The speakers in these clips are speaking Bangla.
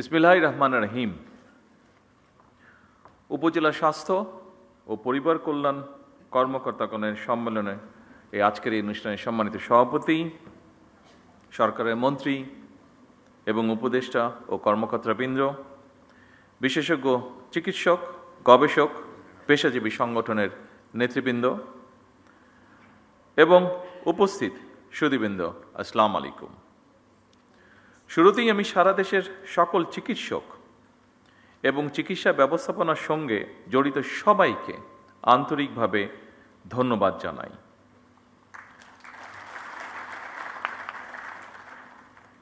বিসমিল্লাহির রহমানির রহিম। উপজেলা স্বাস্থ্য ও পরিবার কল্যাণ কর্মকর্তাগণের সম্মেলনে আজকের এই অনুষ্ঠানের সম্মানিত সভাপতি, সরকারের মন্ত্রী এবং উপদেষ্টা ও কর্মকর্তাবৃন্দ, বিশেষজ্ঞ চিকিৎসক, গবেষক, পেশাজীবী সংগঠনের নেতৃবৃন্দ এবং উপস্থিত সুধীবৃন্দ, আসসালামু আলাইকুম। শুরুতেই আমি সারা দেশের সকল চিকিৎসক এবং চিকিৎসা ব্যবস্থাপনার সঙ্গে জড়িত সবাইকে আন্তরিকভাবে ধন্যবাদ জানাই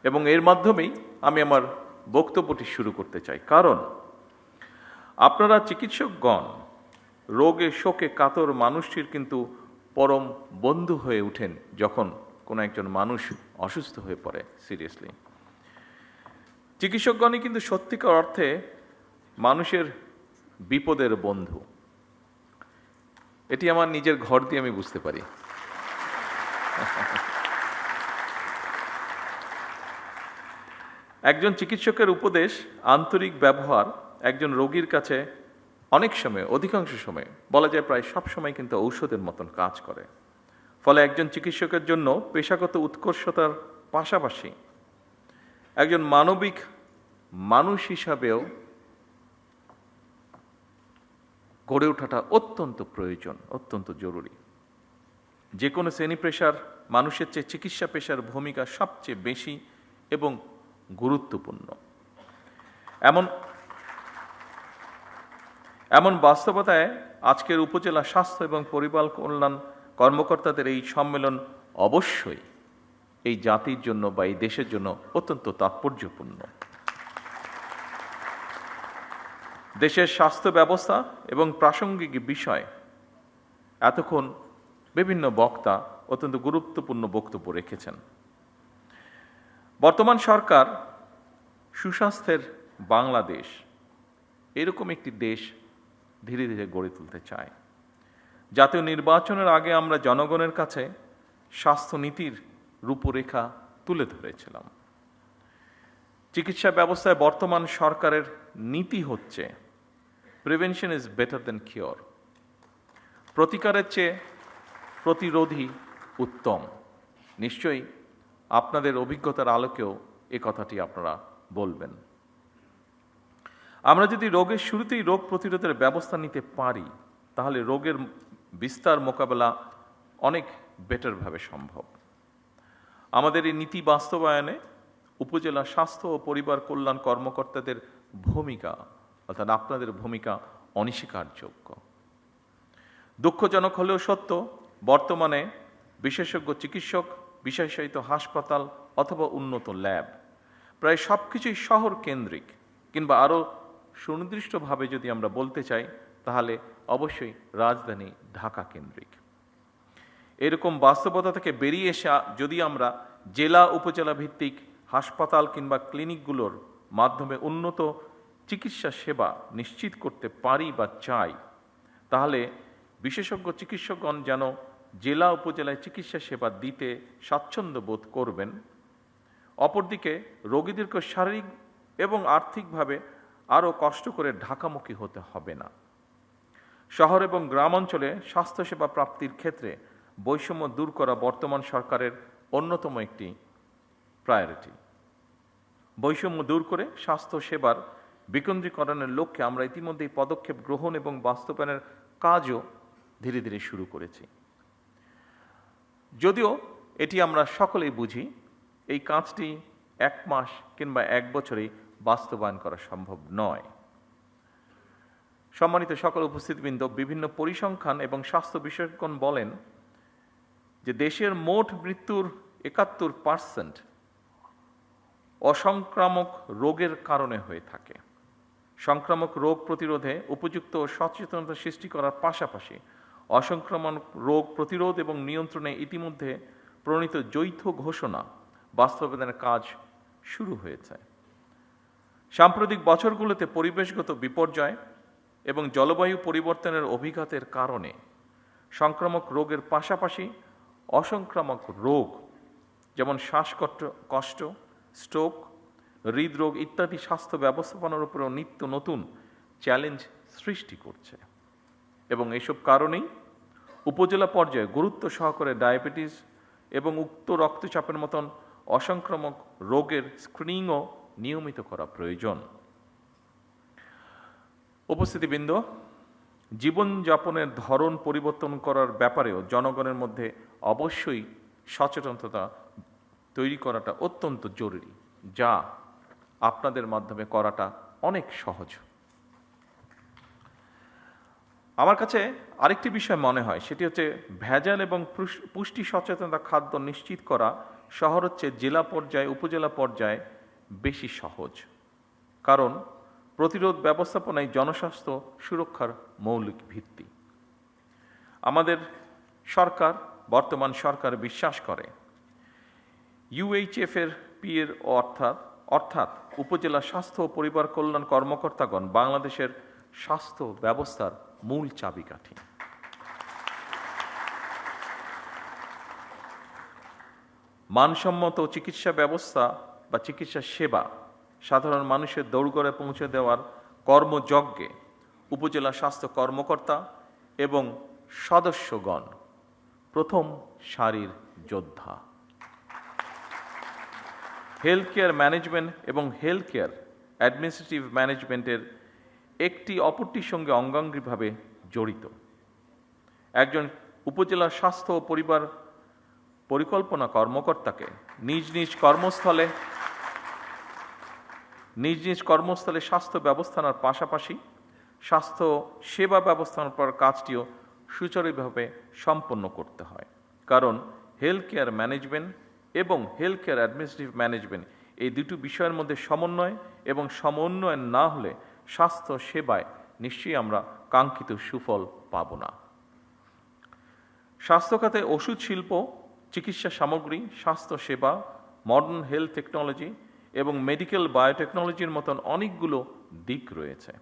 এবং এর মাধ্যমেই আমি আমার বক্তব্যটি শুরু করতে চাই। কারণ আপনারা চিকিৎসকগণ রোগে শোকে কাতর মানুষটির কিন্তু পরম বন্ধু হয়ে ওঠেন যখন কোনো একজন মানুষ অসুস্থ হয়ে পড়ে সিরিয়াসলি। চিকিৎসকগণই কিন্তু সত্যিকার অর্থে মানুষের বিপদের বন্ধু। এটি আমার নিজের ঘর দিয়ে আমি বুঝতে পারি। একজন চিকিৎসকের উপদেশ, আন্তরিক ব্যবহার একজন রোগীর কাছে অনেক সময়, অধিকাংশ সময় বলা যায় প্রায় সব সময় কিন্তু ঔষধের মতন কাজ করে। ফলে একজন চিকিৎসকের জন্য পেশাগত উৎকর্ষতার পাশাপাশি একজন মানবিক মানুষ হিসাবেও গড়ে ওঠাটা অত্যন্ত প্রয়োজন, অত্যন্ত জরুরি। যে কোনো শ্রেণী পেশার মানুষের চেয়ে চিকিৎসা পেশার ভূমিকা সবচেয়ে বেশি এবং গুরুত্বপূর্ণ। এমন বাস্তবতায় আজকের উপজেলা স্বাস্থ্য এবং পরিবার কল্যাণ কর্মকর্তাদের এই সম্মেলন অবশ্যই এই জাতির জন্য বা এই দেশের জন্য অত্যন্ত তাৎপর্যপূর্ণ। দেশের স্বাস্থ্য ব্যবস্থা এবং প্রাসঙ্গিক বিষয় এতক্ষণ বিভিন্ন বক্তা অত্যন্ত গুরুত্বপূর্ণ বক্তব্য রেখেছেন। বর্তমান সরকার সুস্বাস্থ্যের বাংলাদেশ এরকম একটি দেশ ধীরে ধীরে গড়ে তুলতে চায়। জাতীয় নির্বাচনের আগে আমরা জনগণের কাছে স্বাস্থ্যনীতির রূপরেখা তুলে ধরেছিলাম। চিকিৎসা ব্যবস্থায় বর্তমান সরকারের নীতি হচ্ছে prevention is better then cure. প্রতিকারের চেয়ে প্রতিরোধই উত্তম। নিশ্চয়ই আপনাদের অভিজ্ঞতার আলোকেও এ কথাটি আপনারা বলবেন। আমরা যদি রোগের শুরুতেই রোগ প্রতিরোধের ব্যবস্থা নিতে পারি তাহলে রোগের বিস্তার মোকাবেলা অনেক বেটারভাবে সম্ভব। আমাদের এই নীতি বাস্তবায়নে উপজেলা স্বাস্থ্য ও পরিবার কল্যাণ কর্মকর্তাদের ভূমিকা, অর্থাৎ আপনাদের ভূমিকা অনস্বীকারযোগ্য। দুঃখজনক হলেও সত্য, বর্তমানে বিশেষজ্ঞ চিকিৎসক, বিশেষায়িত হাসপাতাল অথবা উন্নত ল্যাব প্রায় সব কিছুই শহর কেন্দ্রিক, কিংবা আরও সুনির্দিষ্টভাবে যদি আমরা বলতে চাই তাহলে অবশ্যই রাজধানী ঢাকা কেন্দ্রিক। এরকম বাস্তবতা থেকে বেরিয়ে এসে যদি আমরা জেলা উপজেলা ভিত্তিক হাসপাতাল কিংবা ক্লিনিকগুলোর মাধ্যমে উন্নত চিকিৎসা সেবা নিশ্চিত করতে পারি বা চাই, তাহলে বিশেষজ্ঞ চিকিৎসকগণ যেন জেলা উপজেলায় চিকিৎসা সেবা দিতে স্বাচ্ছন্দ্য বোধ করবেন। অপরদিকে রোগীদেরকে শারীরিক এবং আর্থিকভাবে আরও কষ্ট করে ঢাকামুখী হতে হবে না। শহর এবং গ্রাম অঞ্চলে স্বাস্থ্যসেবা প্রাপ্তির ক্ষেত্রে বৈষম্য দূর করা বর্তমান সরকারের অন্যতম একটি প্রায়োরিটি। বৈষম্য দূর করে স্বাস্থ্য সেবার বিকেন্দ্রীকরণের লক্ষ্যে আমরা ইতিমধ্যেই পদক্ষেপ গ্রহণ এবং বাস্তবায়নের কাজও ধীরে ধীরে শুরু করেছি। যদিও এটি আমরা সকলেই বুঝি, এই কাজটি 1 মাস কিংবা 1 বছরেই বাস্তবায়ন করা সম্ভব নয়। সম্মানিত সকল উপস্থিতবৃন্দ, বিভিন্ন পরিসংখ্যান এবং স্বাস্থ্য বিশেষজ্ঞগণ বলেন যে দেশের মোট মৃত্যুর 71% অসংক্রামক রোগের কারণে হয়ে থাকে। সংক্রামক রোগ প্রতিরোধে উপযুক্ত সচেতনতা সৃষ্টি করার পাশাপাশি অসংক্রামক রোগ প্রতিরোধ এবং নিয়ন্ত্রণে ইতিমধ্যে প্রণীত যৌথ ঘোষণা বাস্তবায়নের কাজ শুরু হয়েছে। সাম্প্রতিক বছরগুলোতে পরিবেশগত বিপর্যয় এবং জলবায়ু পরিবর্তনের অভিঘাতের কারণে সংক্রামক রোগের পাশাপাশি অসংক্রামক রোগ যেমন শ্বাসকষ্ট, স্ট্রোক, হৃদরোগ ইত্যাদি স্বাস্থ্য ব্যবস্থাপনার উপরেও নিত্য নতুন চ্যালেঞ্জ সৃষ্টি করছে। এবং এইসব কারণেই উপজেলা পর্যায়ে গুরুত্ব সহকারে ডায়াবেটিস এবং উচ্চ রক্তচাপের মতন অসংক্রামক রোগের স্ক্রিনিংও নিয়মিত করা প্রয়োজন। উপস্থিতিবৃন্দ, জীবনযাপনের ধরন পরিবর্তন করার ব্যাপারেও জনগণের মধ্যে অবশ্যই সচেতনতা তৈরি করাটা অত্যন্ত জরুরি, যা আপনাদের মাধ্যমে করাটা অনেক সহজ। আমার কাছে আরেকটি বিষয় মনে হয়, সেটি হচ্ছে ভেজাল এবং পুষ্টি সচেতনতা খাদ্য নিশ্চিত করা শহর হচ্ছে জেলা পর্যায়ে উপজেলা পর্যায়ে বেশি সহজ, কারণ প্রতিরোধ ব্যবস্থাপনায় জনস্বাস্থ্য সুরক্ষার মৌলিক ভিত্তি। আমাদের সরকার, বর্তমান সরকার বিশ্বাস করে UHF এর এর অর্থাৎ উপজেলা স্বাস্থ্য ও পরিবার কল্যাণ কর্মকর্তাগণ বাংলাদেশের স্বাস্থ্য ব্যবস্থার মূল চাবিকাঠি। মানসম্মত চিকিৎসা ব্যবস্থা বা চিকিৎসা সেবা সাধারণ মানুষের দৌড়গড়ে পৌঁছে দেওয়ার কর্মযজ্ঞে উপজেলা স্বাস্থ্য কর্মকর্তা এবং সদস্যগণ প্রথম সারির যোদ্ধা। হেলথ কেয়ার ম্যানেজমেন্ট এবং হেলথ কেয়ার অ্যাডমিনিস্ট্রেটিভ ম্যানেজমেন্টের একটি অপরটির সঙ্গে অঙ্গাঙ্গিভাবে জড়িত। একজন উপজেলা স্বাস্থ্য ও পরিবার পরিকল্পনা কর্মকর্তাকে নিজ নিজ কর্মস্থলে স্বাস্থ্য ব্যবস্থার পাশাপাশি স্বাস্থ্য সেবা ব্যবস্থাপনার কাজটিও সুচারুভাবে সম্পন্ন করতে হয়, কারণ হেলথ কেয়ার ম্যানেজমেন্ট এবং হেলথ কেয়ার অ্যাডমিনিস্ট্রেটিভ ম্যানেজমেন্ট এই দুটো বিষয়ের মধ্যে সমন্বয় এবং সমন্বয় না হলে স্বাস্থ্য সেবায় নিশ্চয়ই আমরা কাঙ্ক্ষিত সুফল পাব না। স্বাস্থ্য খাতে ওষুধ শিল্প, চিকিৎসা সামগ্রী, স্বাস্থ্য সেবা, মডার্ন হেলথ টেকনোলজি এবং মেডিকেল বায়োটেকনোলজির মতন অনেকগুলো দিক রয়েছে।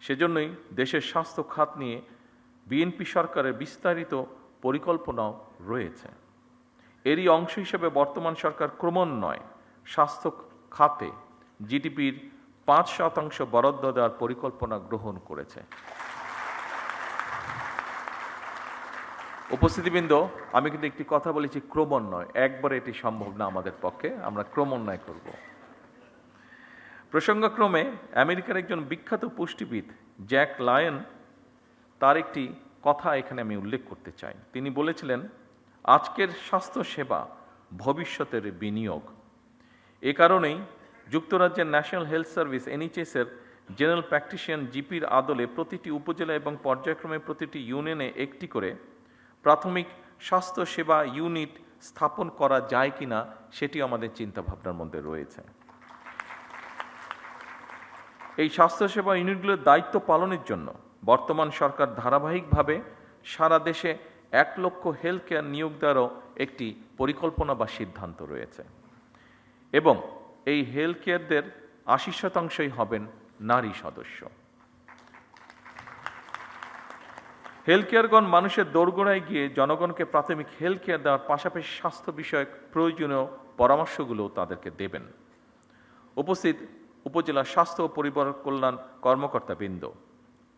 সেজন্যই দেশের স্বাস্থ্য খাত নিয়ে বিএনপি সরকারের বিস্তারিত পরিকল্পনাও রয়েছে। এরই অংশ হিসেবে বর্তমান সরকার ক্রমান্বয়ে স্বাস্থ্য খাতে জিডিপির 5% বরাদ্দ দেওয়ার পরিকল্পনা গ্রহণ করেছে। উপস্থিতিবৃন্দ, আমি কিন্তু একটি কথা বলেছি ক্রমান্বয়, একবারে এটি সম্ভব না আমাদের পক্ষে, আমরা ক্রমান্বয় করব। প্রসঙ্গক্রমে আমেরিকার একজন বিখ্যাত পুষ্টিবিদ জ্যাক লায়ন, তার একটি কথা এখানে আমি উল্লেখ করতে চাই। তিনি বলেছিলেন, আজকের স্বাস্থ্য সেবা ভবিষ্যতের বিনিয়োগ। এ কারণেই যুক্তরাজ্যের ন্যাশনাল হেলথ সার্ভিস NHS এর জেনারেল প্র্যাকটিশিয়ান জিপির আদলে প্রতিটি উপজেলা এবং পর্যায়ক্রমে প্রতিটি ইউনিয়নে একটি করে প্রাথমিক স্বাস্থ্য সেবা ইউনিট স্থাপন করা যায় কিনা সেটি আমাদের চিন্তাভাবনার মধ্যে রয়েছে। এই স্বাস্থ্যসেবা ইউনিটগুলোর দায়িত্ব পালনের জন্য বর্তমান সরকার ধারাবাহিকভাবে সারা দেশে 1 লক্ষ হেলথ কেয়ার নিয়োগ দেওয়ারও একটি পরিকল্পনা বা সিদ্ধান্ত রয়েছে, এবং এই হেলথ কেয়ারদের 80% হবেন নারী সদস্য। হেলথ কেয়ারগণ মানুষের দোরগোড়ায় গিয়ে জনগণকে প্রাথমিক হেলথ কেয়ার দেওয়ার পাশাপাশি স্বাস্থ্য বিষয়ক প্রয়োজনীয় পরামর্শগুলো তাদেরকে দেবেন। উপস্থিত উপজেলা স্বাস্থ্য ও পরিবার কল্যাণ কর্মকর্তাবৃন্দ,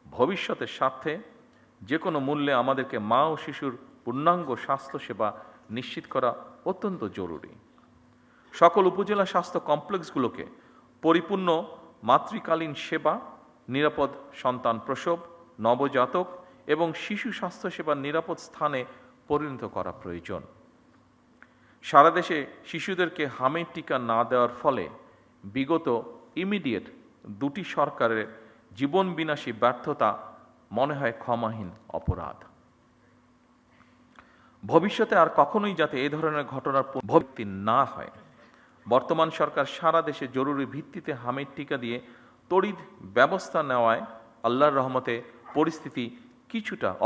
ভবিষ্যতের স্বার্থে যে কোনো মূল্যে আমাদেরকে মা ও শিশুর পূর্ণাঙ্গ স্বাস্থ্যসেবা নিশ্চিত করা অত্যন্ত জরুরি। সকল উপজেলা স্বাস্থ্য কমপ্লেক্সগুলোকে পরিপূর্ণ মাতৃকালীন সেবা, নিরাপদ সন্তান প্রসব, নবজাতক এবং শিশু স্বাস্থ্যসেবার নিরাপদ স্থানে পরিণত করা প্রয়োজন। সারা দেশে শিশুদেরকে হামের টিকা না দেওয়ার ফলে বিগত ইমিডিয়েট 2টি সরকারের জীবন বিনাশী ব্যর্থতা মনে হয় ক্ষমাহীন অপরাধ। ভবিষ্যতে আর কখনোই যাতে এ ধরনের ঘটনার পুনরাবৃত্তি না হয়, বর্তমান সরকার সারা দেশে জরুরি ভিত্তিতে হামের টিকা দিয়ে তড়িৎ ব্যবস্থা নেওয়ায় আল্লাহর রহমতে পরিস্থিতি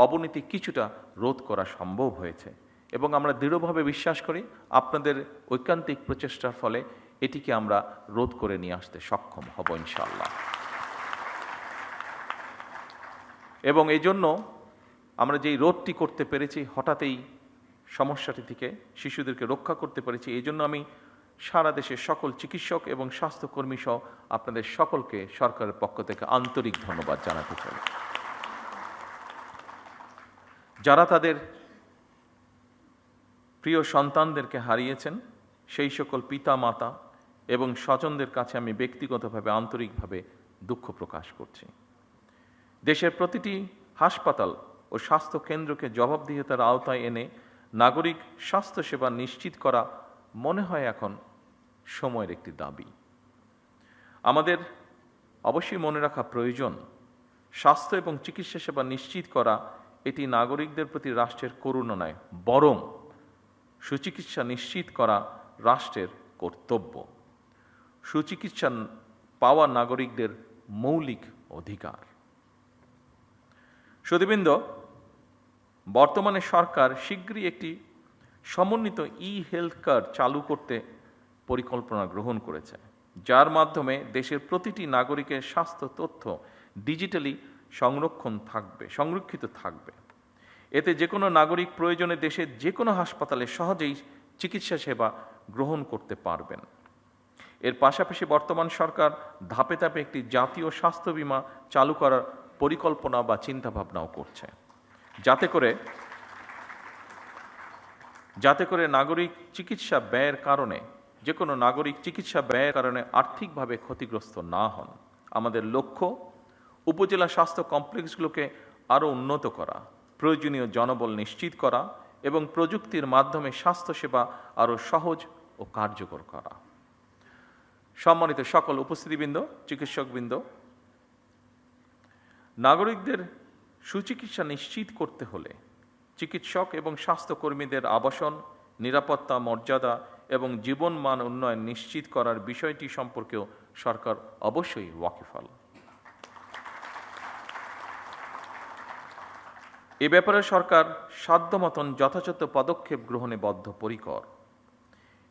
অবনতি কিছুটা রোধ করা সম্ভব হয়েছে, এবং আমরা দৃঢ়ভাবে বিশ্বাস করি আপনাদের ঐকান্তিক প্রচেষ্টার ফলে এটিকে আমরা রোধ করে নিয়ে আসতে সক্ষম হব ইনশাআল্লাহ। এবং এই জন্য আমরা যেই রোধটি করতে পেরেছি, হঠাৎই সমস্যাটি থেকে শিশুদেরকে রক্ষা করতে পেরেছি, এই জন্য আমি সারা দেশের সকল চিকিৎসক এবং স্বাস্থ্যকর্মী সহ আপনাদের সকলকে সরকারের পক্ষ থেকে আন্তরিক ধন্যবাদ জানাতে চাই। যারা তাদের প্রিয় সন্তানদেরকে হারিয়েছেন, সেই সকল পিতা মাতা এবং স্বজনদের কাছে আমি ব্যক্তিগতভাবে আন্তরিকভাবে দুঃখ প্রকাশ করছি। দেশের প্রতিটি হাসপাতাল ও স্বাস্থ্য কেন্দ্রকে জবাবদিহিতার আওতায় এনে নাগরিক স্বাস্থ্যসেবা নিশ্চিত করা মনে হয় এখন সময়ের একটি দাবি। আমাদের অবশ্যই মনে রাখা প্রয়োজন, স্বাস্থ্য এবং চিকিৎসা সেবা নিশ্চিত করা এটি নাগরিকদের প্রতি রাষ্ট্রের করুণা নয়, বরং সুচিকিৎসা নিশ্চিত করা রাষ্ট্রের কর্তব্য। সুচিকিৎসা পাওয়া নাগরিকদের মৌলিক অধিকার। সুধীবৃন্দ, বর্তমানে সরকার শীঘ্রই একটি সমন্বিত হেলথ কার্ড চালু করতে পরিকল্পনা গ্রহণ করেছে, যার মাধ্যমে দেশের প্রতিটি নাগরিকের স্বাস্থ্য তথ্য ডিজিটালি সংরক্ষিত থাকবে। এতে যে কোনো নাগরিক প্রয়োজনে দেশের যে কোনো হাসপাতালে সহজেই চিকিৎসা সেবা গ্রহণ করতে পারবেন। এর পাশাপাশি বর্তমান সরকার ধাপে ধাপে একটি জাতীয় স্বাস্থ্য বীমা চালু করার পরিকল্পনা বা চিন্তাভাবনাও করছে, যাতে করে নাগরিক চিকিৎসা ব্যয়ের কারণে যে কোনো নাগরিক চিকিৎসা ব্যয়ের কারণে আর্থিকভাবে ক্ষতিগ্রস্ত না হন। আমাদের লক্ষ্য উপজেলা স্বাস্থ্য কমপ্লেক্সগুলোকে আরও উন্নত করা, প্রয়োজনীয় জনবল নিশ্চিত করা এবং প্রযুক্তির মাধ্যমে স্বাস্থ্যসেবা আরও সহজ ও কার্যকর করা। সম্মানিত সকল উপস্থিতিবৃন্দ, চিকিৎসকবৃন্দ, নাগরিকদের সুচিকিৎসা নিশ্চিত করতে হলে চিকিৎসক এবং স্বাস্থ্যকর্মীদের আবাসন, নিরাপত্তা, মর্যাদা এবং জীবনমান উন্নয়ন নিশ্চিত করার বিষয়টি সম্পর্কেও সরকার অবশ্যই ওয়াকিবহাল। এ ব্যাপারে সরকার সাধ্যমতন যথাযথ পদক্ষেপ গ্রহণে বদ্ধপরিকর।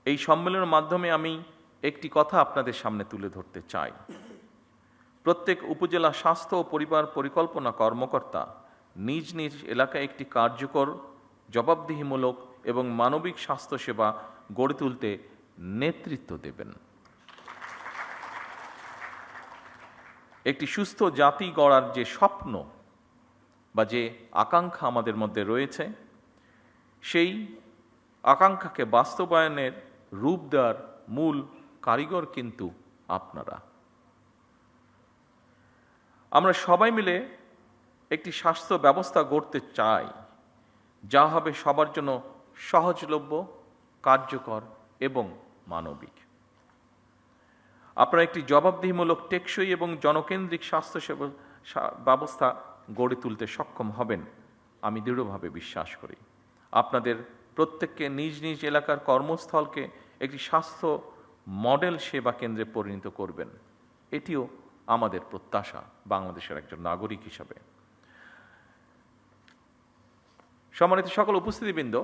এই সম্মেলনের মাধ্যমে আমি একটি কথা আপনাদের সামনে তুলে ধরতে চাই। প্রত্যেক উপজেলা স্বাস্থ্য ও পরিবার পরিকল্পনা কর্মকর্তা নিজ নিজ এলাকায় একটি কার্যকর, জবাবদিহিমূলক এবং মানবিক স্বাস্থ্যসেবা গড়ে তুলতে নেতৃত্ব দেবেন। একটি সুস্থ জাতি গড়ার যে স্বপ্ন বা যে আকাঙ্ক্ষা আমাদের মধ্যে রয়েছে, সেই আকাঙ্ক্ষাকে বাস্তবায়নের রূপ দেওয়ার মূল কারিগর কিন্তু আপনারা। আমরা সবাই মিলে একটি স্বাস্থ্য ব্যবস্থা গড়তে চাই, যা হবে সবার জন্য সহজলভ্য, কার্যকর এবং মানবিক। আপনারা একটি জবাবদিহিমূলক, টেকসই এবং জনকেন্দ্রিক স্বাস্থ্যসেবা ব্যবস্থা গড়ে তুলতে সক্ষম হবেন, আমি দৃঢ়ভাবে বিশ্বাস করি। আপনাদের প্রত্যেককে নিজ নিজ এলাকার কর্মস্থলকে একটি স্বাস্থ্য মডেল সেবা কেন্দ্রে পরিণত করবেন, এটিও আমাদের প্রত্যাশা বাংলাদেশের একজন নাগরিক হিসাবে। সম্মানিত সকল উপস্থিতিবৃন্দ,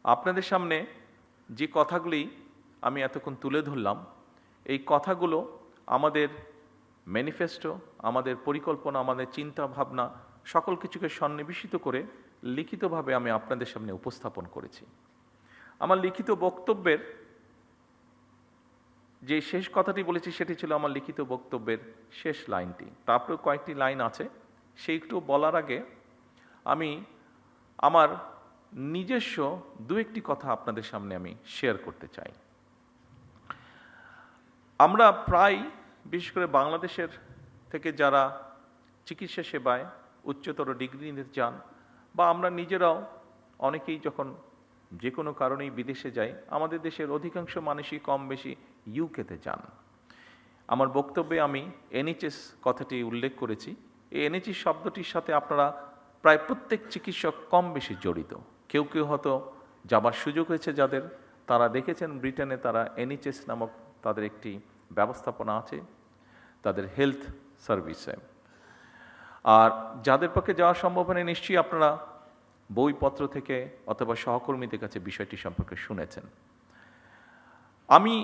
আপনাদের সামনে যে কথাগুলি আমি এতক্ষণ তুলে ধরলাম, এই কথাগুলো আমাদের ম্যানিফেস্টো, আমাদের পরিকল্পনা, আমাদের চিন্তা ভাবনা সকল কিছুকে সন্নিবেশিত করে লিখিতভাবে আমি আপনাদের সামনে উপস্থাপন করেছি। আমার লিখিত বক্তব্যের যে শেষ কথাটি বলেছি সেটি ছিল আমার লিখিত বক্তব্যের শেষ লাইনটি। তারপরে কয়েকটি লাইন আছে, সেইটু বলার আগে আমি আমার নিজস্ব দু একটি কথা আপনাদের সামনে আমি শেয়ার করতে চাই। আমরা প্রায়, বিশেষ করে বাংলাদেশের থেকে যারা চিকিৎসা সেবায় উচ্চতর ডিগ্রি নিতে চান, বা আমরা নিজেরাও অনেকেই যখন যে কোনো কারণেই বিদেশে যাই, আমাদের দেশের অধিকাংশ মানুষই কম বেশি ইউকেতে যান। আমার বক্তব্যে আমি এনএইচএস কথাটি উল্লেখ করেছি। এই এনএইচএস শব্দটির সাথে আপনারা প্রায় প্রত্যেক চিকিৎসক কম বেশি জড়িত। কেউ কেউ হয়তো যাবার সুযোগ হয়েছে যাদের, তারা দেখেছেন ব্রিটেনে তারা এনএইচএস নামক তাদের একটি ব্যবস্থাপনা আছে তাদের হেলথ সার্ভিসে। আর যাদের পক্ষে যাওয়া সম্ভব হয়নি, নিশ্চয়ই আপনারা বইপত্র থেকে অথবা সহকর্মীদের কাছে বিষয়টি সম্পর্কে শুনেছেন। আমি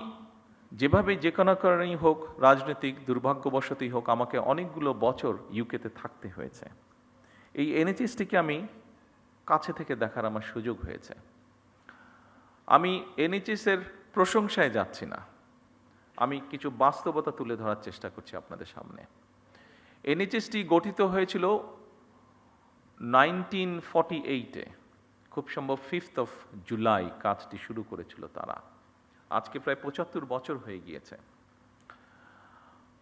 যেভাবে যে কোনো কারণেই হোক, রাজনৈতিক দুর্ভাগ্যবশতই হোক, আমাকে অনেকগুলো বছর ইউকেতে থাকতে হয়েছে। এই এনএইচএসটিকে আমি কাছে থেকে দেখার আমার সুযোগ হয়েছে। আমি এনএইচএসের প্রশংসায় যাচ্ছি না, আমি কিছু বাস্তবতা তুলে ধরার চেষ্টা করছি আপনাদের সামনে। এনএইচএসটি গঠিত হয়েছিল 1948-এ, খুব সম্ভব 5th of জুলাই কাজটি শুরু করেছিল তারা। আজকে প্রায় 75 বছর হয়ে গিয়েছে।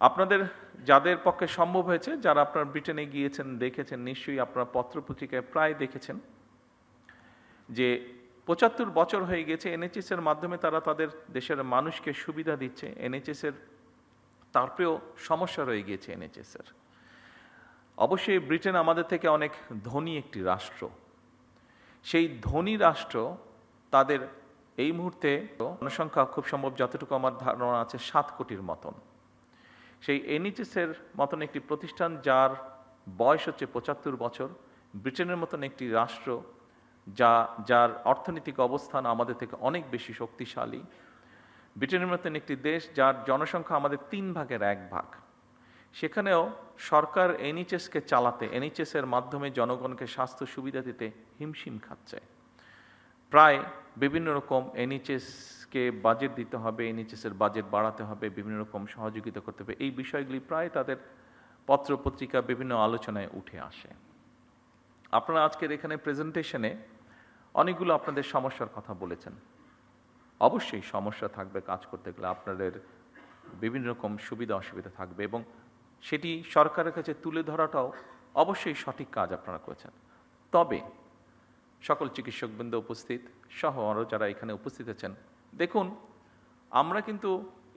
আপনাদের যাদের পক্ষে সম্ভব হয়েছে, যারা আপনার ব্রিটেনে গিয়েছেন দেখেছেন, নিশ্চয়ই আপনার পত্রপত্রিকায় প্রায় দেখেছেন যে 75 বছর হয়ে গেছে এনএইচএস এর মাধ্যমে তারা তাদের দেশের মানুষকে সুবিধা দিচ্ছে। এনএইচএস এর তারপরেও সমস্যা রয়ে গিয়েছে এনএইচএস এর। অবশ্যই ব্রিটেন আমাদের থেকে অনেক ধনী একটি রাষ্ট্র। সেই ধনী রাষ্ট্র তাদের এই মুহূর্তে জনসংখ্যা খুব সম্ভব যতটুকু আমার ধারণা আছে 7 কোটির মতন। সেই এনএইচএস এর মতন একটি প্রতিষ্ঠান যার বয়স হচ্ছে 75 বছর, ব্রিটেনের মতন একটি রাষ্ট্র যার অর্থনৈতিক অবস্থান আমাদের থেকে অনেক বেশি শক্তিশালী, ব্রিটেনের মতন একটি দেশ যার জনসংখ্যা আমাদের 3 ভাগের 1 ভাগ, সেখানেও সরকার এনএইচএসকে চালাতে, এনএইচএস এর মাধ্যমে জনগণকে স্বাস্থ্য সুবিধা দিতে হিমশিম খাচ্ছে। প্রায় বিভিন্ন রকম এনএইচএসকে বাজেট দিতে হবে, এনএইচএস এর বাজেট বাড়াতে হবে, বিভিন্ন রকম সহযোগিতা করতে হবে, এই বিষয়গুলি প্রায় তাদের পত্র পত্রিকা বিভিন্ন আলোচনায় উঠে আসে। আপনারা আজকের এখানে প্রেজেন্টেশনে অনেকগুলো আপনাদের সমস্যার কথা বলেছেন। অবশ্যই সমস্যা থাকবে, কাজ করতে গেলে আপনাদের বিভিন্ন রকম সুবিধা অসুবিধা থাকবে, এবং সেটি সরকারের কাছে তুলে ধরাটাও অবশ্যই সঠিক কাজ আপনারা করেছেন। তবে সকল চিকিৎসকবৃন্দ উপস্থিত সহ আরও যারা এখানে উপস্থিত আছেন, দেখুন আমরা কিন্তু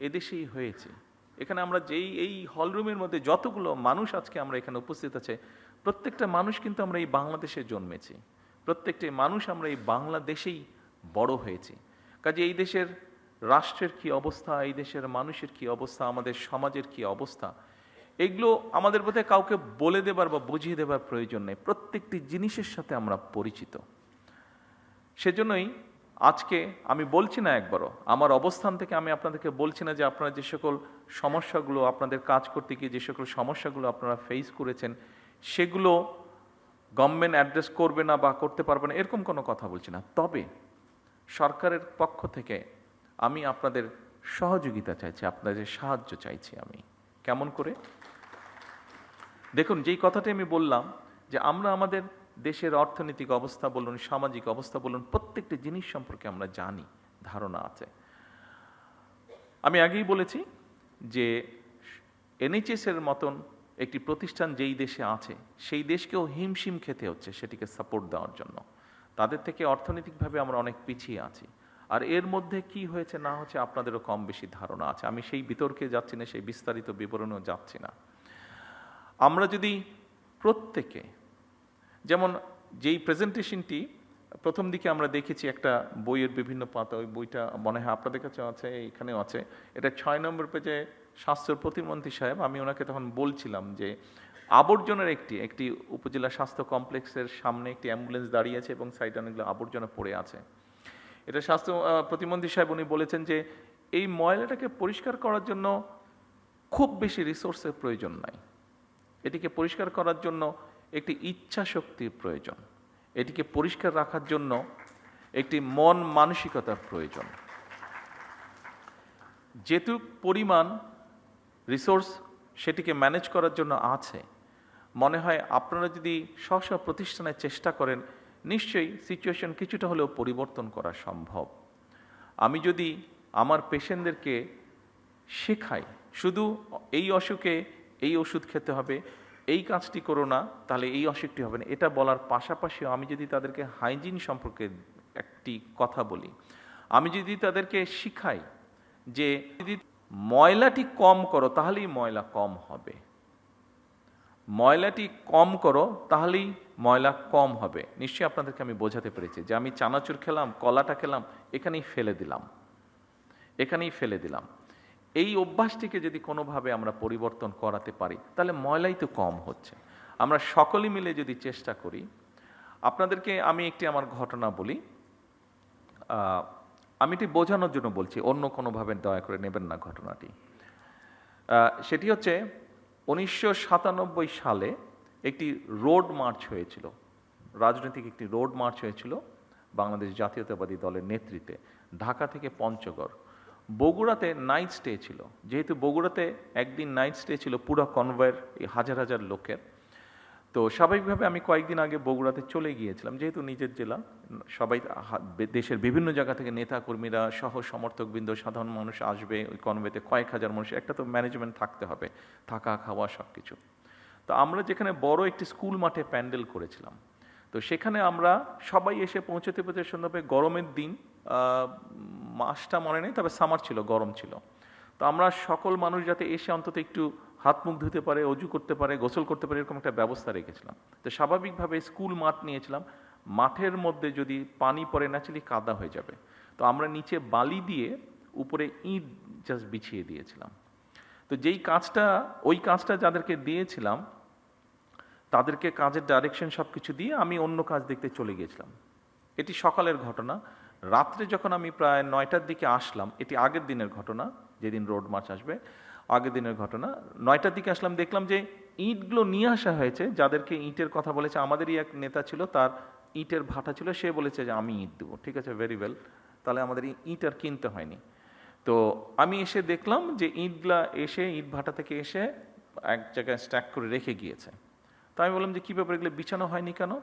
এদেশেই হয়েছি। এখানে আমরা এই হলরুমের মধ্যে যতগুলো মানুষ আজকে আমরা এখানে উপস্থিত আছে, প্রত্যেকটা মানুষ কিন্তু আমরা এই বাংলাদেশে জন্মেছি, প্রত্যেকটি মানুষ আমরা এই বাংলাদেশেই বড় হয়েছি। কাজে এই দেশের রাষ্ট্রের কি অবস্থা, এই দেশের মানুষের কি অবস্থা, আমাদের সমাজের কি অবস্থা, এগুলো আমাদের বোধহয় কাউকে বলে দেবার বা বুঝিয়ে দেবার প্রয়োজন নেই। প্রত্যেকটি জিনিসের সাথে আমরা পরিচিত। সেজন্যই আজকে আমি বলছি না একবারও, আমার অবস্থান থেকে আমি আপনাদেরকে বলছি না যে আপনারা যে সকল সমস্যাগুলো, আপনাদের কাজ করতে গিয়ে যে সকল সমস্যাগুলো আপনারা ফেস করেছেন সেগুলো গভর্নমেন্ট অ্যাড্রেস করবে না বা করতে পারবে না, এরকম কোনো কথা বলছি না। তবে সরকারের পক্ষ থেকে আমি আপনাদের সহযোগিতা চাইছি, আপনাদের সাহায্য চাইছি। আমি কেমন করে? দেখুন, যেই কথাটি আমি বললাম যে আমরা আমাদের দেশের অর্থনৈতিক অবস্থা বলুন, সামাজিক অবস্থা বলুন, প্রত্যেকটি জিনিস সম্পর্কে আমরা জানি, ধারণা আছে। আমি আগেই বলেছি যে এনএইচএস এর মতন একটি প্রতিষ্ঠান যেই দেশে আছে সেই দেশকেও হিমশিম খেতে হচ্ছে সেটিকে সাপোর্ট দেওয়ার জন্য। তাদের থেকে অর্থনৈতিকভাবে আমরা অনেক পিছিয়ে আছি। আর এর মধ্যে কি হয়েছে না হচ্ছে আপনাদেরও কম বেশি ধারণা আছে। আমি সেই বিতর্কে যাচ্ছি না, সেই বিস্তারিত বিবরণেও যাচ্ছি না। আমরা যদি প্রত্যেকে, যেমন যেই প্রেজেন্টেশনটি প্রথম দিকে আমরা দেখেছি একটা বইয়ের বিভিন্ন পাতা, ওই বইটা মনে হয় আপনাদের কাছে আছে, এখানেও আছে, এটা 6 নম্বর পেজে স্বাস্থ্য প্রতিমন্ত্রী সাহেব, আমি ওনাকে তখন বলছিলাম যে আবর্জনার একটি উপজেলা স্বাস্থ্য কমপ্লেক্সের সামনে একটি অ্যাম্বুলেন্স দাঁড়িয়ে আছে এবং সাইডে অনেকগুলো আবর্জনা পড়ে আছে। এটা স্বাস্থ্য প্রতিমন্ত্রী সাহেব উনি বলেছেন যে এই ময়লাটাকে পরিষ্কার করার জন্য খুব বেশি রিসোর্সের প্রয়োজন নাই, এটিকে পরিষ্কার করার জন্য একটি ইচ্ছা শক্তির প্রয়োজন, এটিকে পরিষ্কার রাখার জন্য একটি মন মানসিকতার প্রয়োজন। যেটুক পরিমাণ রিসোর্স সেটিকে ম্যানেজ করার জন্য আছে, মনে হয় আপনারা যদি স্ব প্রতিষ্ঠানে চেষ্টা করেন নিশ্চয়ই সিচুয়েশন কিছুটা হলেও পরিবর্তন করা সম্ভব। আমি যদি আমার পেশেন্টদেরকে শেখাই শুধু এই অসুখে এই ওষুধ খেতে হবে, এই কাজটি করো না তাহলে এই অসুখটি হবে না, এটা বলার পাশাপাশিও আমি যদি তাদেরকে হাইজিন সম্পর্কে একটি কথা বলি, আমি যদি তাদেরকে শিখাই যে যদি ময়লাটি কম করো তাহলেই ময়লা কম হবে, ময়লাটি কম করো তাহলেই ময়লা কম হবে, নিশ্চয়ই আপনাদেরকে আমি বোঝাতে পেরেছি যে আমি চানাচুর খেলাম, কলাটা খেলাম, এখানেই ফেলে দিলাম। এই অভ্যাসটিকে যদি কোনোভাবে আমরা পরিবর্তন করাতে পারি তাহলে ময়লাই তো কম হচ্ছে। আমরা সকলে মিলে যদি চেষ্টা করি, আপনাদেরকে আমি একটি আমার ঘটনা বলি, আমি এটি বোঝানোর জন্য বলছি, অন্য কোনোভাবে দয়া করে নেবেন না ঘটনাটি। সেটি হচ্ছে 1997 সালে একটি রোড মার্চ হয়েছিল, রাজনৈতিক একটি রোড মার্চ হয়েছিল বাংলাদেশ জাতীয়তাবাদী দলের নেতৃত্বে, ঢাকা থেকে পঞ্চগড়। বগুড়াতে নাইট স্টে ছিল, যেহেতু বগুড়াতে একদিন নাইট স্টে ছিল পুরো কনভয়ের হাজার হাজার লোকের। তো স্বাভাবিকভাবে আমি কয়েকদিন আগে বগুড়াতে চলে গিয়েছিলাম, যেহেতু নিজের জেলা, সবাই দেশের বিভিন্ন জায়গা থেকে নেতা কর্মীরা সহ সমর্থকবৃন্দ সাধারণ মানুষ আসবে ওই কনভেতে, কয়েক হাজার মানুষ, একটা তো ম্যানেজমেন্ট থাকতে হবে, থাকা খাওয়া সব কিছু। তো আমরা যেখানে বড় একটি স্কুল মাঠে প্যান্ডেল করেছিলাম, তো সেখানে আমরা সবাই এসে পৌঁছতে পৌঁছতে সন্ধ্যা গরমের দিন, মাসটা মনে নেই, তবে সামার ছিল, গরম ছিল। তো আমরা সকল মানুষ যাতে এসে অন্তত একটু হাত মুখ ধুতে পারে, অজু করতে পারে, গোসল করতে পারে, এরকম একটা ব্যবস্থা রেখেছিলাম। তো স্বাভাবিকভাবে স্কুল মাঠ নিয়েছিলাম, মাঠের মধ্যে যদি পানি পড়ে ন্যাচারালি কাদা হয়ে যাবে, তো আমরা নিচে বালি দিয়ে উপরে ইট জাস্ট বিছিয়ে দিয়েছিলাম। তো ওই কাজটা যাদেরকে দিয়েছিলাম তাদেরকে কাজের ডাইরেকশন সব কিছু দিয়ে আমি অন্য কাজ দেখতে চলে গিয়েছিলাম। এটি সকালের ঘটনা। রাত্রে যখন আমি প্রায় 9টার দিকে আসলাম, এটি আগের দিনের ঘটনা, যেদিন রোড মার্চ আসবে আগের দিনের ঘটনা, 9টার দিকে আসলাম, দেখলাম যে ইটগুলো নিয়ে আসা হয়েছে। যাদেরকে ইটের কথা বলেছে, আমাদেরই এক নেতা ছিল, তার ইটের ভাটা ছিল, সে বলেছে যে আমি ইট দেবো। ঠিক আছে, ভেরি ওয়েল, তাহলে আমাদের ইট আর কিনতে হয়নি। তো আমি এসে দেখলাম যে ইটগুলা এসে ইট ভাটা থেকে এসে এক জায়গায় স্ট্যাক করে রেখে গিয়েছে। তো আমি বললাম যে কী ব্যাপার, এগুলো বিছানো হয়নি কেন?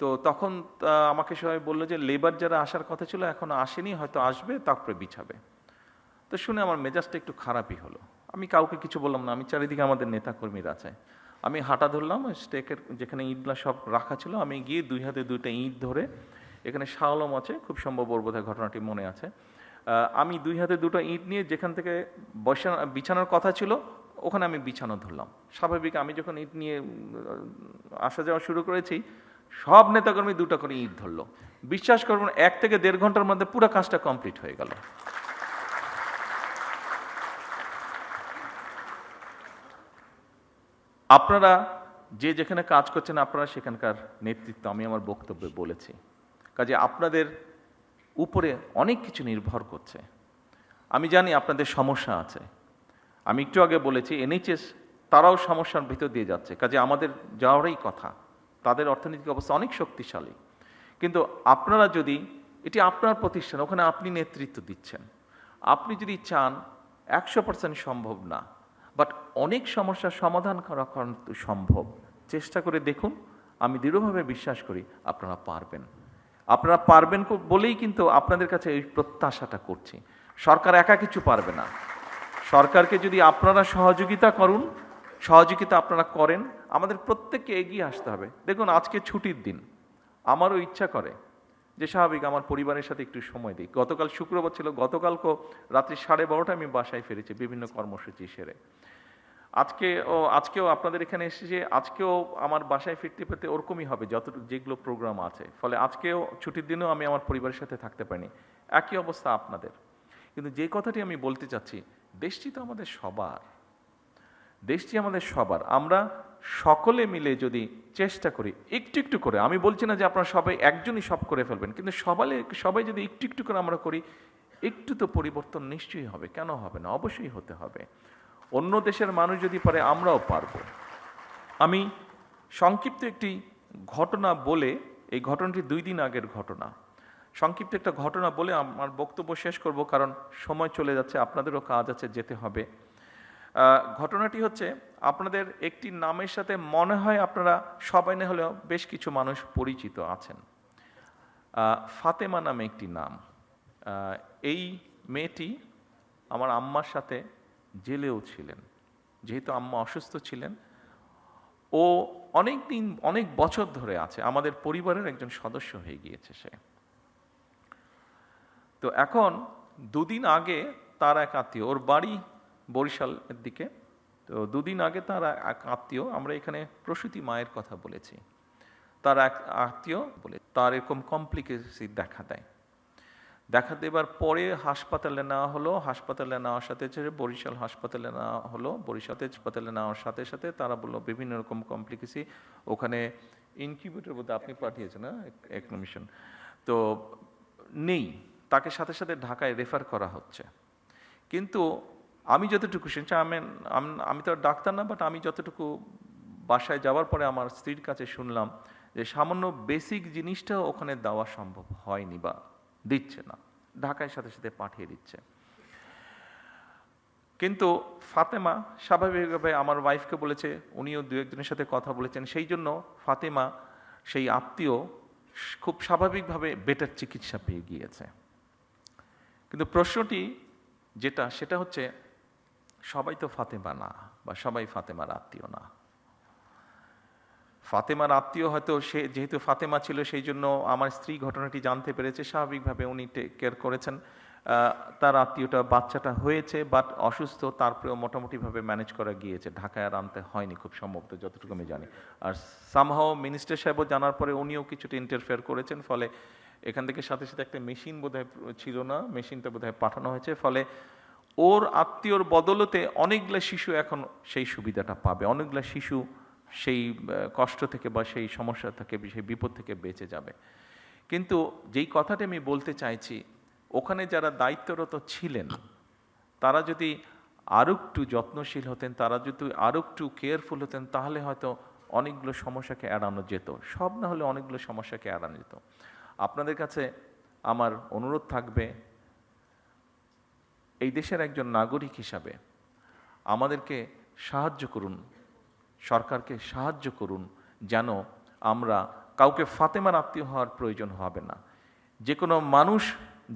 তো তখন আমাকে সবাই বললো যে লেবার যারা আসার কথা ছিল এখনো আসেনি, হয়তো আসবে, তারপরে বিছাবে। তো শুনে আমার মেজাজটা একটু খারাপই হলো। আমি কাউকে কিছু বললাম না, আমি চারিদিকে আমাদের নেতাকর্মীরা আছে, আমি হাঁটা ধরলাম স্টেকের যেখানে ইটগুলা সব রাখা ছিল, আমি গিয়ে 2 হাতে 2টা ইট ধরে, এখানে শাওলম আছে, খুব সম্ভব ওর বোধহয় ঘটনাটি মনে আছে, আমি 2 হাতে 2টা ইট নিয়ে যেখান থেকে বিছানোর কথা ছিল ওখানে আমি বিছানো ধরলাম। স্বাভাবিক আমি যখন ইট নিয়ে আসা যাওয়া শুরু করেছি, সব নেতাকর্মী 2টা করে ইট ধরলো। বিশ্বাস করবেন 1 থেকে 1.5 ঘন্টার মধ্যে পুরো কাজটা কমপ্লিট হয়ে গেল। আপনারা যে যেখানে কাজ করছেন, আপনারা সেখানকার নেতৃত্ব, আমি আমার বক্তব্যে বলেছি, কাজে আপনাদের উপরে অনেক কিছু নির্ভর করছে। আমি জানি আপনাদের সমস্যা আছে, আমি একটু আগে বলেছি এনএইচএস তারাও সমস্যার ভিতর দিয়ে যাচ্ছে, কাজে আমাদের যাওয়ারই কথা। তাদের অর্থনৈতিক অবস্থা অনেক শক্তিশালী, কিন্তু আপনারা যদি, এটি আপনার প্রতিষ্ঠান, ওখানে আপনি নেতৃত্ব দিচ্ছেন, আপনি যদি চান, 100% সম্ভব না, বাট অনেক সমস্যার সমাধান করা কিন্তু সম্ভব। চেষ্টা করে দেখুন, আমি দৃঢ়ভাবে বিশ্বাস করি আপনারা পারবেন। আপনারা পারবেন বলেই কিন্তু আপনাদের কাছে এই প্রত্যাশাটা করছি। সরকার একা কিছু পারবে না। সরকারকে যদি আপনারা সহযোগিতা আপনারা করেন, আমাদের প্রত্যেককে এগিয়ে আসতে হবে। দেখুন, আজকে ছুটির দিন, আমারও ইচ্ছা করে যে স্বাভাবিক আমার পরিবারের সাথে একটু সময় দিই। গতকাল শুক্রবার ছিল, গতকালকেও রাত্রি 12:30টায় আমি বাসায় ফিরেছি বিভিন্ন কর্মসূচি সেরে। আজকেও আপনাদের এখানে এসেছে, আজকেও আমার বাসায় ফিরতে ওরকমই হবে যেগুলো প্রোগ্রাম আছে। ফলে আজকেও ছুটির দিনেও আমি আমার পরিবারের সাথে থাকতে পারিনি। একই অবস্থা আপনাদের। কিন্তু যে কথাটি আমি বলতে চাচ্ছি, দেশটি তো আমাদের সবার, দেশটি আমাদের সবার। আমরা সকলে মিলে যদি চেষ্টা করি একটু একটু করে, আমি বলছি না যে আপনারা সবাই একজনই সব করে ফেলবেন, কিন্তু সবাই যদি একটু একটু করে আমরা করি, একটু তো পরিবর্তন নিশ্চয়ই হবে। কেন হবে না? অবশ্যই হতে হবে। অন্য দেশের মানুষ যদি পারে, আমরাও পারবো। আমি সংক্ষিপ্ত একটি ঘটনা বলে, এই ঘটনাটি 2 দিন আগের ঘটনা, সংক্ষিপ্ত একটা ঘটনা বলে আমার বক্তব্য শেষ করব, কারণ সময় চলে যাচ্ছে, আপনাদেরও কাজ আছে, যেতে হবে। ঘটনাটি হচ্ছে, আপনাদের একটি নামের সাথে মনে হয় আপনারা সবাই না হলেও বেশ কিছু মানুষ পরিচিত আছেন। ফাতেমা নামে একটি নাম। এই মেয়েটি আমার আম্মার সাথে জেলেও ছিলেন। যেহেতু আম্মা অসুস্থ ছিলেন, ও অনেক বছর ধরে আছে, আমাদের পরিবারের একজন সদস্য হয়ে গিয়েছে সে। তো এখন 2 দিন আগে তার এক আত্মীয়, ওর বাড়ি বরিশালের দিকে, তো 2 দিন আগে তার এক আত্মীয়, আমরা এখানে প্রসূতি মায়ের কথা বলেছি, তার এক আত্মীয় বলে তার এরকম কমপ্লিকেসি দেখা দেবার পরে হাসপাতালে নেওয়া হলো। হাসপাতালে নেওয়ার সাথে বরিশাল হাসপাতালে নেওয়া হলো। বরিশাল হাসপাতালে নেওয়ার সাথে সাথে তারা বললো বিভিন্ন রকম কমপ্লিকেসি, ওখানে ইনকিউবেটর বলতে আপনি পাঠিয়েছেন না একমিশন, তো নেই, তাকে সাথে সাথে ঢাকায় রেফার করা হচ্ছে। কিন্তু আমি যতটুকু শুনছি, আমি তো ডাক্তার না, বাট আমি যতটুকু বাসায় যাওয়ার পরে আমার স্ত্রীর কাছে শুনলাম যে সামান্য বেসিক জিনিসটাও ওখানে দেওয়া সম্ভব হয়নি বা দিচ্ছে না, ঢাকায় সাথে সাথে পাঠিয়ে দিচ্ছে। কিন্তু ফাতেমা স্বাভাবিকভাবে আমার ওয়াইফকে বলেছে, উনিও দু একজনের সাথে কথা বলেছেন, সেই জন্য ফাতেমা সেই আত্মীয় খুব স্বাভাবিকভাবে বেটার চিকিৎসা পেয়ে গিয়েছে। কিন্তু প্রশ্নটি যেটা, সেটা হচ্ছে সবাই তো ফাতেমা না, বা সবাই ফাতেমার আত্মীয় না। ফাতেমার আত্মীয় হয়তো, সে যেহেতু ফাতেমা ছিল সেই জন্য আমার স্ত্রী ঘটনাটি জানতে পেরেছে, স্বাভাবিকভাবে উনি টেক কেয়ার করেছেন। তার আত্মীয়টা বাচ্চাটা হয়েছে বাট অসুস্থ, তারপরেও মোটামুটিভাবে ম্যানেজ করা গিয়েছে, ঢাকায় আর আনতে হয়নি খুব সম্ভবত, যতটুকু আমি জানি। আর সামহাও মিনিস্টার সাহেবও জানার পরে উনিও কিছুটা ইন্টারফেয়ার করেছেন, ফলে এখান থেকে সাথে সাথে একটা মেশিন বোধহয় ছিল না, মেশিনটা বোধহয় পাঠানো হয়েছে, ফলে ওর আত্মীয়র বদলতে অনেকগুলো শিশু এখন সেই সুবিধাটা পাবে, অনেকগুলো শিশু সেই কষ্ট থেকে বা সেই সমস্যা থেকে, সেই বিপদ থেকে বেঁচে যাবে। কিন্তু যেই কথাটা আমি বলতে চাইছি, ওখানে যারা দায়িত্বরত ছিলেন তারা যদি আরও একটু যত্নশীল হতেন, তারা যদি আরও একটু কেয়ারফুল হতেন, তাহলে হয়তো অনেকগুলো সমস্যাকে এড়ানো যেত, সব না হলে অনেকগুলো সমস্যাকে এড়ানো যেত। আপনাদের কাছে আমার অনুরোধ থাকবে, এই দেশের একজন নাগরিক হিসাবে আমাদেরকে সাহায্য করুন, সরকারকে সাহায্য করুন, যেন আমরা কাউকে ফাতেমার আত্মীয় হওয়ার প্রয়োজন হবে না, যে কোনো মানুষ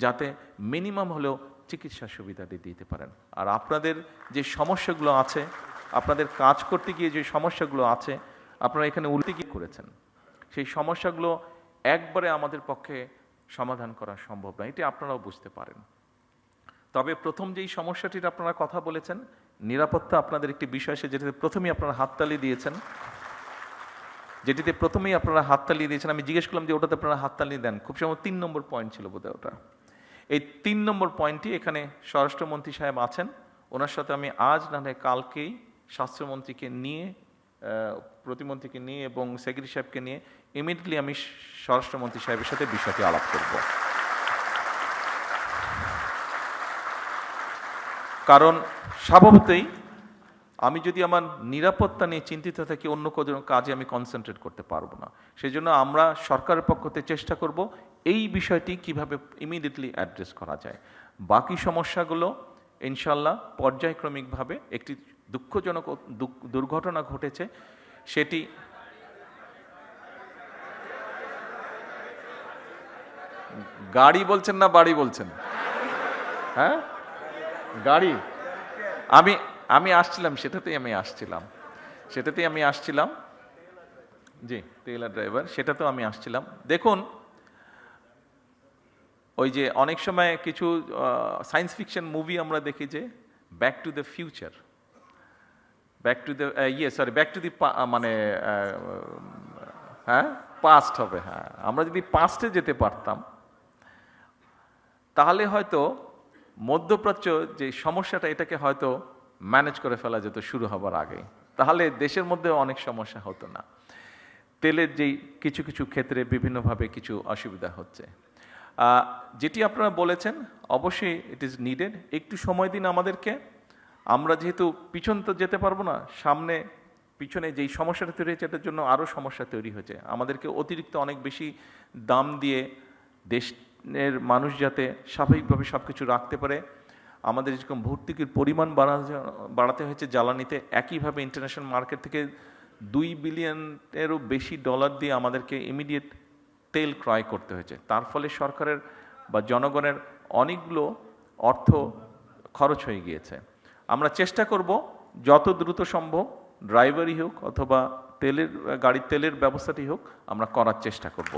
যাতে মিনিমাম হলেও চিকিৎসা সুবিধাটি দিতে পারেন। আর আপনাদের যে সমস্যাগুলো আছে, আপনাদের কাজ করতে গিয়ে যে সমস্যাগুলো আছে, আপনারা এখানে উল্টে গিয়ে করেছেন, সেই সমস্যাগুলো একবারে আমাদের পক্ষে সমাধান করা সম্ভব না, এটি আপনারাও বুঝতে পারেন। তবে প্রথম যেই সমস্যাটির আপনারা কথা বলেছেন, নিরাপত্তা আপনাদের একটি বিষয়, সে যেটাতে প্রথমেই আপনারা হাততালি দিয়েছেন, আমি জিজ্ঞেস করলাম যে ওটাতে আপনারা হাততালি দেন, খুব সম্ভবত 3 নম্বর পয়েন্ট ছিল বোধহয় ওটা। এই 3 নম্বর পয়েন্টটি, এখানে স্বরাষ্ট্রমন্ত্রী সাহেব আছেন, ওনার সাথে আমি আজ না হয় কালকেই স্বাস্থ্যমন্ত্রীকে নিয়ে, প্রতিমন্ত্রীকে নিয়ে এবং সেক্রেটারি সাহেবকে নিয়ে ইমিডিয়েটলি আমি স্বরাষ্ট্রমন্ত্রী সাহেবের সাথে বিষয়টি আলাপ করব। কারণ স্বভাবতই আমি যদি আমার নিরাপত্তা নিয়ে চিন্তিত থাকি, অন্য কোনো কাজে আমি কনসেন্ট্রেট করতে পারবো না। সেই জন্য আমরা সরকারের পক্ষ থেকে চেষ্টা করব এই বিষয়টি কিভাবে ইমিডিয়েটলি অ্যাড্রেস করা যায়। বাকি সমস্যাগুলো ইনশাল্লাহ পর্যায়ক্রমিকভাবে, একটি দুঃখজনক দুর্ঘটনা ঘটেছে, সেটি গাড়ি বলছেন না বাড়ি বলছেন? হ্যাঁ, গাড়ি। আমি আসছিলাম, সেটাতেই আমি আসছিলাম, জি, ট্রেলার ড্রাইভার, সেটাতেও আমি আসছিলাম। দেখুন, ওই যে অনেক সময় কিছু সায়েন্স ফিকশন মুভি আমরা দেখি যে back to the future, back to the মানে হ্যাঁ, পাস্ট হবে। হ্যাঁ, আমরা যদি পাস্টে যেতে পারতাম তাহলে হয়তো মধ্যপ্রাচ্য যে সমস্যাটা, এটাকে হয়তো ম্যানেজ করে ফেলা যেত শুরু হবার আগে, তাহলে দেশের মধ্যে অনেক সমস্যা হতো না। তেলের যেই কিছু কিছু ক্ষেত্রে বিভিন্নভাবে কিছু অসুবিধা হচ্ছে, যেটি আপনারা বলেছেন, অবশ্যই ইট ইজ নিডেড। একটু সময় দিন আমাদেরকে, আমরা যেহেতু পিছন তো যেতে পারবো না, সামনে পিছনে যেই সমস্যাটা তৈরি হয়েছে এটার জন্য আরও সমস্যা তৈরি হয়েছে, আমাদেরকে অতিরিক্ত অনেক বেশি দাম দিয়ে দেশের মানুষ যাতে স্বাভাবিকভাবে সব কিছু রাখতে পারে, আমাদের যেরকম ভর্তুকির পরিমাণ বাড়াতে হয়েছে জ্বালানিতে, একইভাবে ইন্টারন্যাশনাল মার্কেট থেকে $2 বিলিয়নেরও বেশি ডলার দিয়ে আমাদেরকে ইমিডিয়েট তেল ক্রয় করতে হয়েছে। তার ফলে সরকারের বা জনগণের অনেকগুলো অর্থ খরচ হয়ে গিয়েছে। আমরা চেষ্টা করব যত দ্রুত সম্ভব, ড্রাইভারই হোক অথবা গাড়ির তেলের ব্যবস্থাটি হোক, আমরা করার চেষ্টা করব।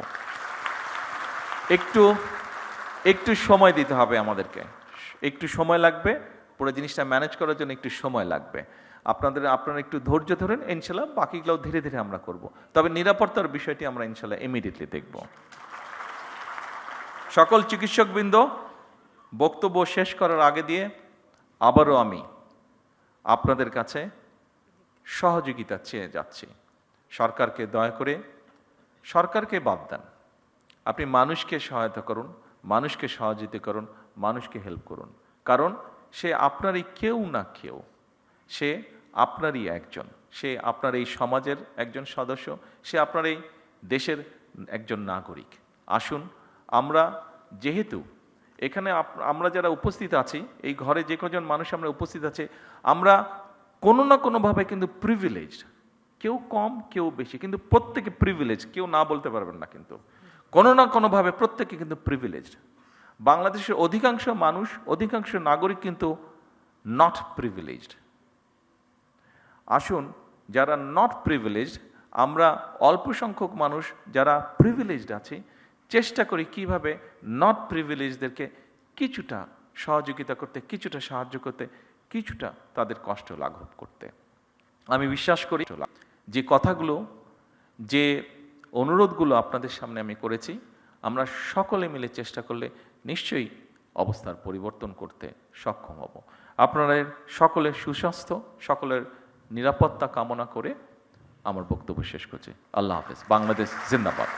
একটু সময় দিতে হবে আমাদেরকে, একটু সময় লাগবে, পুরো জিনিসটা ম্যানেজ করার জন্য একটু সময় লাগবে। আপনারা একটু ধৈর্য ধরেন, ইনশাল্লাহ বাকিগুলো ধীরে ধীরে আমরা করব। তবে নিরাপত্তার বিষয়টি আমরা ইনশাল্লাহ ইমিডিয়েটলি দেখব। সকল চিকিৎসকবৃন্দ, বক্তব্য শেষ করার আগে দিয়ে আবারও আমি আপনাদের কাছে সহযোগিতা চেয়ে যাচ্ছি। সরকারকে দয়া করে, সরকারকে বাদ দেন, আপনি মানুষকে সহায়তা করুন, মানুষকে সহযোগিতা করুন, মানুষকে হেল্প করুন। কারণ সে আপনারই কেউ না কেউ, সে আপনারই একজন, সে আপনার এই সমাজের একজন সদস্য, সে আপনার এই দেশের একজন নাগরিক। আসুন আমরা যেহেতু এখানে আমরা যারা উপস্থিত আছি, এই ঘরে যে কজন মানুষ আমরা উপস্থিত আছে, আমরা কোনো না কোনোভাবে কিন্তু প্রিভিলেজড, কেউ কম কেউ বেশি, কিন্তু প্রত্যেকে প্রিভিলেজ, কেউ না বলতে পারবেন না, কিন্তু কোনো না কোনোভাবে প্রত্যেকে কিন্তু প্রিভিলেজড। বাংলাদেশের অধিকাংশ মানুষ, অধিকাংশ নাগরিক কিন্তু নট প্রিভিলেজড। আসুন, যারা নট প্রিভিলেজড, আমরা অল্প সংখ্যক মানুষ যারা প্রিভিলেজড আছি, চেষ্টা করি কিভাবে নট প্রিভিলেজদেরকে কিছুটা সহযোগিতা করতে, কিছুটা সাহায্য করতে, কিছুটা তাদের কষ্ট লাঘব করতে। আমি বিশ্বাস করি যে কথাগুলো, যে অনুরোধগুলো আপনাদের সামনে আমি করেছি, আমরা সকলে মিলে চেষ্টা করলে নিশ্চয়ই অবস্থার পরিবর্তন করতে সক্ষম হব। আপনাদের সকলের সুস্বাস্থ্য, সকলের নিরাপত্তা কামনা করে আমার বক্তব্য শেষ করছি। আল্লাহ হাফেজ। বাংলাদেশ জিন্দাবাদ।